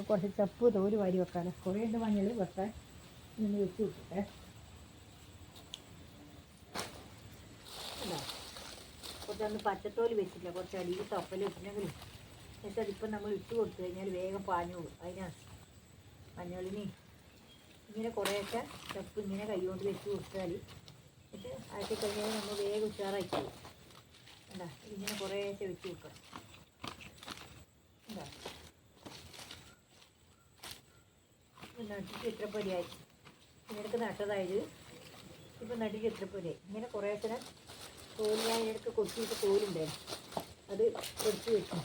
നമുക്ക് കുറച്ച് ചപ്പ് തോല് വാരി വെക്കാനോ. കുറേ ഉണ്ട് മഞ്ഞൾ വെക്കാൻ. ഇന്ന് വെച്ച് വിട്ടിട്ടെ. കുറച്ചൊന്ന് പച്ചത്തോല് വെച്ചില്ല, കുറച്ച് അടിയിൽ തൊപ്പൽ വെച്ചിട്ടുണ്ടെങ്കിൽ എന്നിട്ട് അതിപ്പം നമ്മൾ ഇട്ട് കൊടുത്തു കഴിഞ്ഞാൽ വേഗം പാഞ്ഞു പോകും. അതിനാണ് മഞ്ഞളിന് ഇങ്ങനെ കുറേയൊക്കെ ചപ്പ് ഇങ്ങനെ കൈ കൊണ്ട് വെച്ച് കൊടുത്താൽ എന്നിട്ട് ആക്കി കഴിഞ്ഞാൽ നമ്മൾ വേഗം ഉഷാറാക്കി പോകും. എന്താ ഇങ്ങനെ കുറേയൊക്കെ വെച്ച് കൊടുക്കണം. എന്താ നട്ടിട്ട് എത്ര പൊരിയായി ഇങ്ങനെയൊക്കെ നട്ടതായത് ഇപ്പം നട്ടിട്ട് എത്ര പൊരിയായി. ഇങ്ങനെ കുറേശ്ശെ തോല് ഞാൻ ഇതിനടുത്ത് കൊത്തിയിട്ട് തോലുണ്ടായിരുന്നു, അത് പൊടിച്ച് വെച്ചു.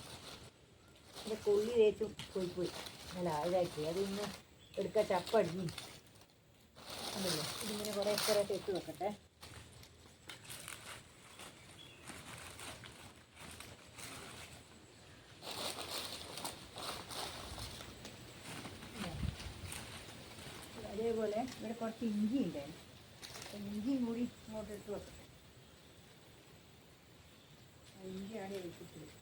പിന്നെ കൊള്ളി തേച്ചും പോയി നല്ല ഇതാക്കി അത് ഇന്ന് എടുക്കാൻ ചപ്പടിഞ്ഞു അതല്ലേ. ഇതിങ്ങനെ കുറേ ഇട്ട് വെക്കട്ടെ. അതേപോലെ ഇവിടെ കുറച്ച് ഇഞ്ചി ഉണ്ടായിരുന്നു, ഇഞ്ചിയും കൂടി ഇങ്ങോട്ട് ഇട്ട് വെക്കട്ടെ. ഇഞ്ചിയാണ് വെച്ചിട്ടുള്ളത്.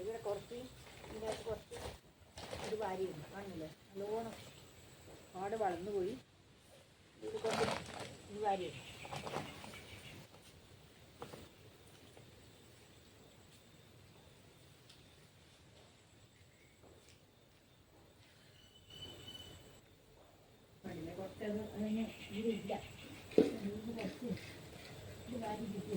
ഇവിടെ കുറച്ച് ഇതിനകത്ത് കുറച്ച് ഇത് വാരിയിരുന്നു കാണില്ലേ, നല്ലോണം പാട് വളർന്നു പോയി. ഇത് കൊണ്ട് ഇത് വാരിയിരുന്നു. കുറച്ചത് അതിന് ഇതിലില്ല, കുറച്ച് ഇത് വാരി കിട്ടി.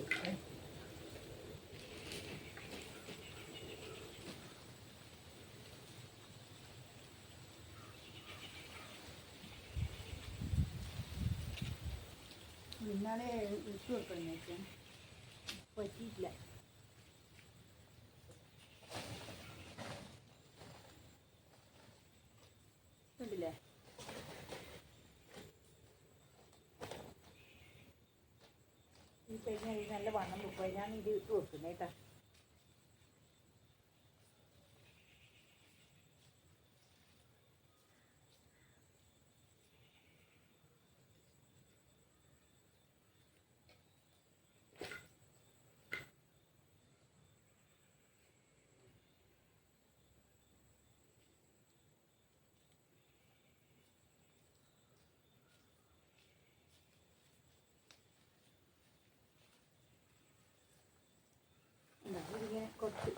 ഇന്നാളെ ഇട്ട് വെക്കണം വെച്ചാൽ പറ്റിയിട്ടില്ല. ഉണ്ടല്ലേ ഈ കഴിഞ്ഞാൽ നല്ല വണ്ണം വെക്കുക. ഞാൻ ഇത് ഇട്ട് വെക്കുന്നത് കേട്ടോ. ഇതിങ്ങനെ കുറച്ച്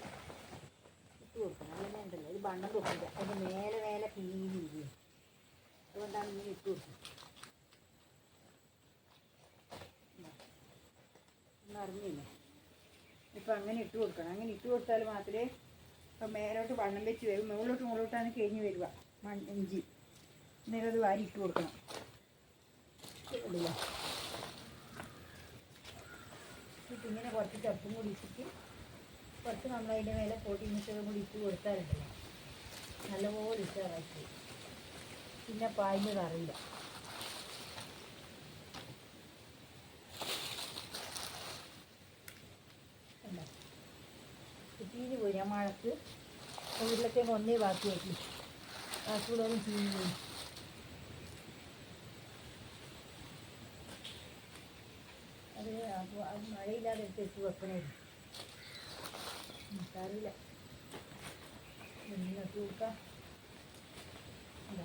ഇട്ട് കൊടുക്കണം. അങ്ങനെ ഉണ്ടല്ലോ ഇത് വണ്ണം വെക്കില്ല, അതിൻ്റെ മേലെ പിന്നിരിക്കും. അതുകൊണ്ടാണ് ഇങ്ങനെ ഇട്ട് കൊടുക്കുന്നത്. ഒന്നും അറിഞ്ഞില്ല. ഇപ്പം അങ്ങനെ ഇട്ട് കൊടുക്കണം. അങ്ങനെ ഇട്ട് കൊടുത്താൽ മാത്രമേ ഇപ്പം മേലോട്ട് വണ്ണം വെച്ച് വരും. മുകളിലോട്ടാണ് കഴിഞ്ഞ് വരിക ഇഞ്ചി. നേരെ അത് വാരി ഇട്ട് കൊടുക്കണം. ഇങ്ങനെ കുറച്ച് ചപ്പും കൂടി ഇട്ടിട്ട് കുറച്ച് നമ്മളതിൻ്റെ മേലെ പൊടി മിശ്രം കൂടി ഇട്ട് കൊടുത്താലുണ്ടല്ലോ നല്ലപോലെ ഇട്ടാറാക്കി. പിന്നെ പായ്ന്നതറിയില്ല. ചീഞ്ഞ് പോയി. ഞാൻ മഴക്ക് ഉരുളത്തേക്ക് ഒന്നേ ബാക്കിയാക്കി ബാക്കിയുള്ളവരും ചീഞ്ഞ് പോയി. അത് അപ്പോൾ അത് മഴയില്ലാതെ എടുത്ത് വെക്കണമായിരുന്നു. അറിയില്ല എന്നിട്ട് നോക്കാം. അല്ല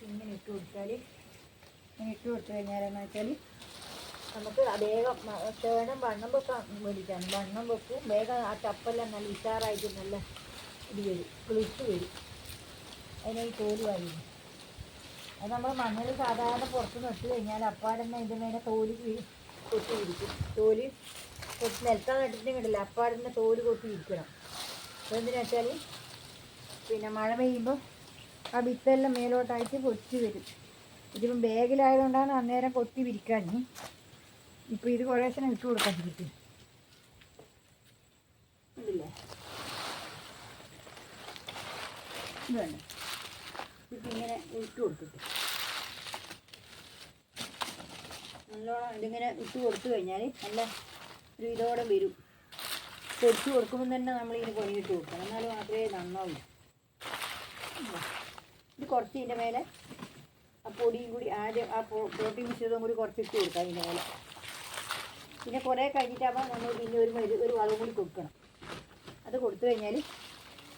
ഇങ്ങനെ ഇട്ട് കൊടുത്താൽ ഇങ്ങനെ ഇട്ട് കൊടുത്തു കഴിഞ്ഞാലെന്ന് വെച്ചാൽ നമുക്ക് വേഗം വേണം വണ്ണം വെക്കാൻ വേണ്ടിയിട്ടാണ്. വണ്ണം വെക്കും വേഗം. ആ ചപ്പെല്ലാം നല്ല ഉഷാറായിട്ട് നല്ല ഇത് വരും, കിളിച്ച് വരും. അതിനായി തോല് വാരിക്കും. അത് നമ്മൾ മണ്ണിൽ സാധാരണ പുറത്ത് നട്ട് കഴിഞ്ഞാൽ അപ്പാടന്നെ ഇതിൻ്റെ മേലെ തോല് കൊത്തി ഇരിക്കും. തോല് കൊത്തി നിലത്താൻ നട്ടിട്ടുണ്ടെങ്കിലല്ല അപ്പാടന്നെ തോല് കൊത്തി ഇരിക്കണം. അതെന്തിനാ വെച്ചാൽ പിന്നെ മഴ പെയ്യുമ്പോൾ ആ വിത്തെല്ലാം മേലോട്ടായിട്ട് പൊട്ടി വരും. ഇതിപ്പം ബാഗിലായതുകൊണ്ടാണ് അന്നേരം കൊത്തി വിരിക്കാൻ. ഇപ്പോൾ ഇത് കുറേശ്ശെ ഇട്ട് കൊടുക്കാൻ കിട്ടും. ഇല്ലേ ഇത് വേണ്ട. ഇപ്പം ഇങ്ങനെ ഇട്ട് കൊടുത്തിട്ട് നല്ലോണം ഇതിങ്ങനെ ഇട്ട് കൊടുത്തു കഴിഞ്ഞാൽ നല്ല ഒരു ഇതോടെ വരും. പൊടിച്ച് കൊടുക്കുമ്പോൾ തന്നെ നമ്മളിങ്ങനെ പണിയിട്ട് കൊടുക്കണം, എന്നാലും മാത്രമേ നന്നാവൂ. ഇത് കുറച്ച് ഇതിൻ്റെ മേലെ ആ പൊടിയും കൂടി ആദ്യം ആ പ്രോട്ടീൻ മിശ്രിതവും കൂടി കുറച്ച് ഇട്ട് കൊടുക്കാം അതിൻ്റെ മേലെ. പിന്നെ കുറേ കഴിഞ്ഞിട്ടാകുമ്പോൾ നമ്മൾ പിന്നെ ഒരു വളം കൂടി കൊടുക്കണം. അത് കൊടുത്തു കഴിഞ്ഞാൽ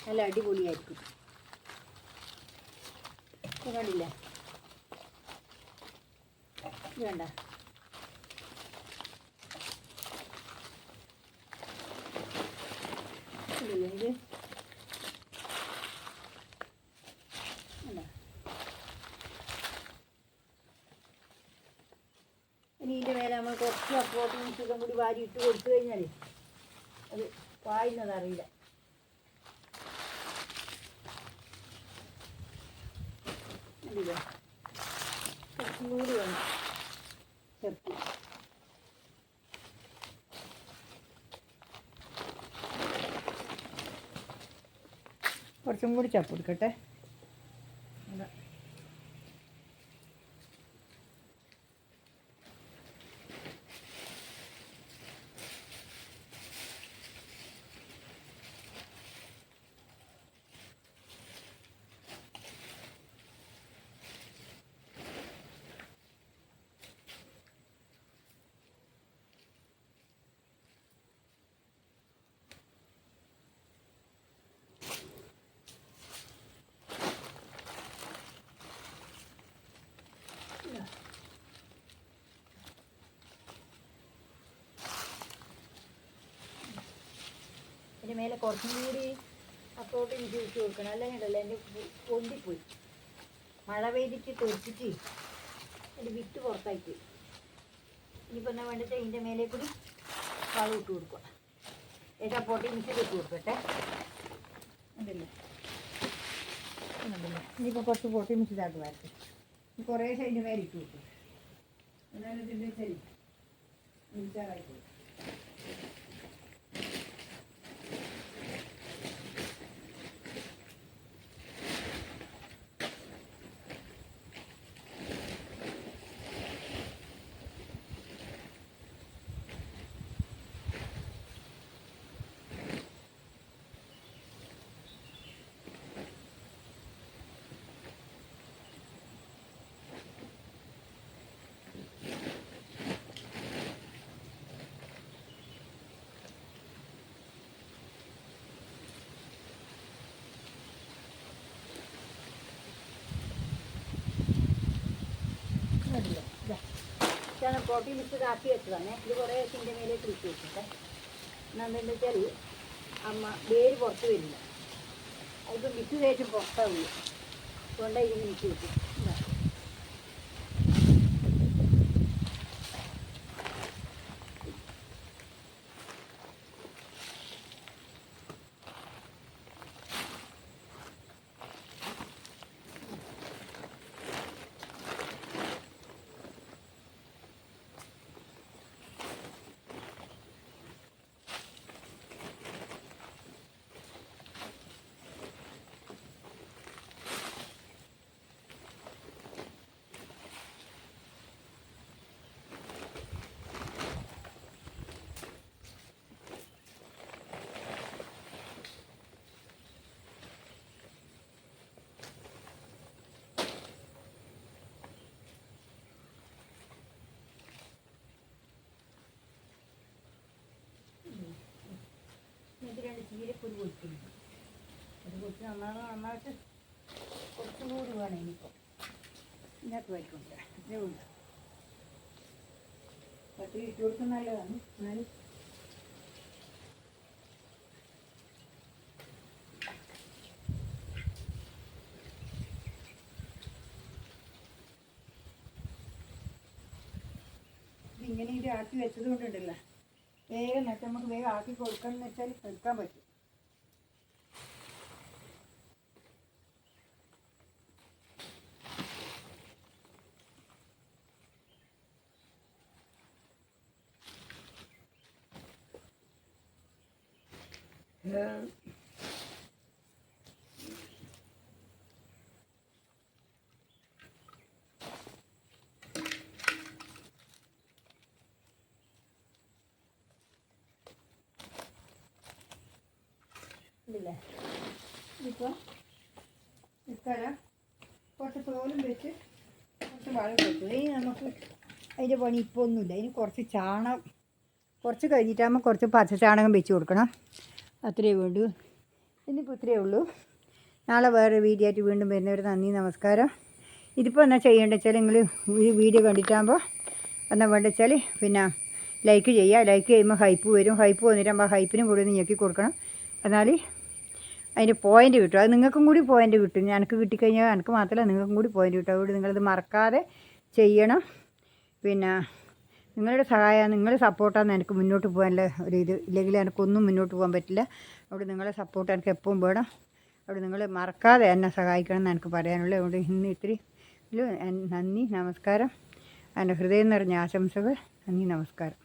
നല്ല അടിപൊളിയായിരിക്കും. കണ്ടില്ല, ഇത് വേണ്ട. ഇത് ഇനി ഇതിൻ്റെ മേലെ നമ്മൾ കുറച്ച് പ്രോട്ടീൻ മിശ്രിതം കൂടി വാരി ഇട്ട് കൊടുത്തു കഴിഞ്ഞാൽ അത് പായുന്നതറിയില്ല. കണ്ടില്ലേ, കുറച്ചും കൂടി വേണം ചേർത്ത്. കുറച്ചും കൂടി ചപ്പ് കൊടുക്കട്ടെ. അതിൻ്റെ മേലെ കുറച്ചും കൂടി ആ പ്രോട്ടീൻ ഇട്ട് കൊടുക്കണം. അല്ലെങ്കിൽ ഉണ്ടല്ലോ എൻ്റെ പൊന്തിപ്പോയി. മഴ പെയ്തിട്ട് തെറിച്ചിട്ട് അതിൻ്റെ വിത്ത് പുറത്തായി പോയി. ഇനിയിപ്പോൾ എന്നാ വേണ്ടിയിട്ട് ഇതിൻ്റെ മേലെ കൂടി വളം ഇട്ട് കൊടുക്കുക. ഏതാ പ്രോട്ടീൻ മിക്സ് ഇട്ട് കൊടുക്കട്ടെ. ഉണ്ടല്ലോ ഉണ്ടല്ലോ. ഇനിയിപ്പോൾ കുറച്ച് പ്രോട്ടീൻ മിക്സ് ഇതാക്കി വരട്ടെ. കുറേ അതിൻ്റെ മേലെ ഇട്ട് കൊടുക്കും. എന്നാലും ഇതിൻ്റെ ശരി മിക്സാറായി പോയി. ഇതാണ് പ്രോട്ടീൻ മിക്സ് ആക്കി വെച്ചതാണ്. ഇത് കുറേ ഇതിൻ്റെ മേലേക്ക് ഇട്ട് വെച്ചിട്ട് എന്താണെന്ന് വെച്ചാൽ അമ്മ വേര് പുറത്ത് വരില്ല. അതിപ്പോൾ വിത്ത് തേച്ചും പുറത്താവില്ല. അതുകൊണ്ടാണ് ഇതിന് മിക്സ് വെച്ചു. ഇത് 2 ചീരപ്പൊടി കൊടുക്കുന്നുണ്ട്. അത് കുറച്ച് നന്നായിട്ട് കുറച്ചും കൂടി വേണം. ഇനിയിപ്പോൾ ഇതിനകത്ത് വയ്ക്കുന്നില്ല. ഇതേ ഉള്ളൂ. പത്തിരി ഇട്ട് കൊടുക്കുന്നത് നല്ലതാണ്. എന്നാലും ഇതിങ്ങനെ ഇത് ആക്കി വെച്ചത് കൊണ്ടുണ്ടല്ലോ വേഗം നട്ട് നമുക്ക് വേഗം ആക്കി കൊടുക്കണം എന്ന് വെച്ചാൽ എടുക്കാൻ പറ്റും. ഇതില്ലേ ഇപ്പോൾ എടുക്കാല കുറച്ച് തോലും വെച്ച് കുറച്ച് വളം വെച്ചു. ഇനി നമുക്ക് അതിൻ്റെ പണി ഇപ്പോൾ ഒന്നുമില്ല. ഇനി കുറച്ച് ചാണകം കുറച്ച് കഴിഞ്ഞിട്ടാകുമ്പോൾ കുറച്ച് പച്ചച്ചാണകം വെച്ച് കൊടുക്കണം. അത്രയേ വേണ്ടൂ. ഇന്നിപ്പോൾ ഇത്രയേ ഉള്ളൂ. നാളെ വേറെ വീഡിയോ ആയിട്ട് വീണ്ടും വരുന്നവർ നന്ദി, നമസ്കാരം. ഇതിപ്പോൾ എന്നാ ചെയ്യേണ്ടത് വെച്ചാൽ നിങ്ങൾ ഈ വീഡിയോ കണ്ടിട്ടാകുമ്പോൾ എന്നാ വേണ്ടത് വെച്ചാൽ പിന്നെ ലൈക്ക് ചെയ്യുക. ലൈക്ക് ചെയ്യുമ്പോൾ ഹൈപ്പ് വരും. ഹൈപ്പ് വന്നിട്ടാകുമ്പോൾ ഹൈപ്പിനും കൂടി ഒന്ന് ഞെക്കി കൊടുക്കണം. എന്നാൽ അതിന് പോയിൻ്റ് കിട്ടും. അത് നിങ്ങൾക്കും കൂടി പോയിൻ്റ് കിട്ടും. എനിക്ക് കിട്ടിക്കഴിഞ്ഞാൽ എനിക്ക് മാത്രമല്ല നിങ്ങൾക്കും കൂടി പോയിൻ്റ് കിട്ടും. അതുകൊണ്ട് നിങ്ങളത് മറക്കാതെ ചെയ്യണം. പിന്നെ നിങ്ങളുടെ സഹായം, നിങ്ങളുടെ സപ്പോർട്ടാണ് എനിക്ക് മുന്നോട്ട് പോകാനുള്ള ഒരു ഇത്. ഇല്ലെങ്കിൽ എനിക്കൊന്നും മുന്നോട്ട് പോകാൻ പറ്റില്ല. അവിടെ നിങ്ങളെ സപ്പോർട്ട് എനിക്ക് എപ്പോഴും വേണം. അവിടെ നിങ്ങൾ മറക്കാതെ എന്നെ സഹായിക്കണം എന്ന് എനിക്ക് പറയാനുള്ളത്. അതുകൊണ്ട് ഇന്ന് ഇത്തിരി നന്ദി, നമസ്കാരം. എൻ്റെ ഹൃദയം നിറഞ്ഞ ആശംസകൾ. നന്ദി, നമസ്കാരം.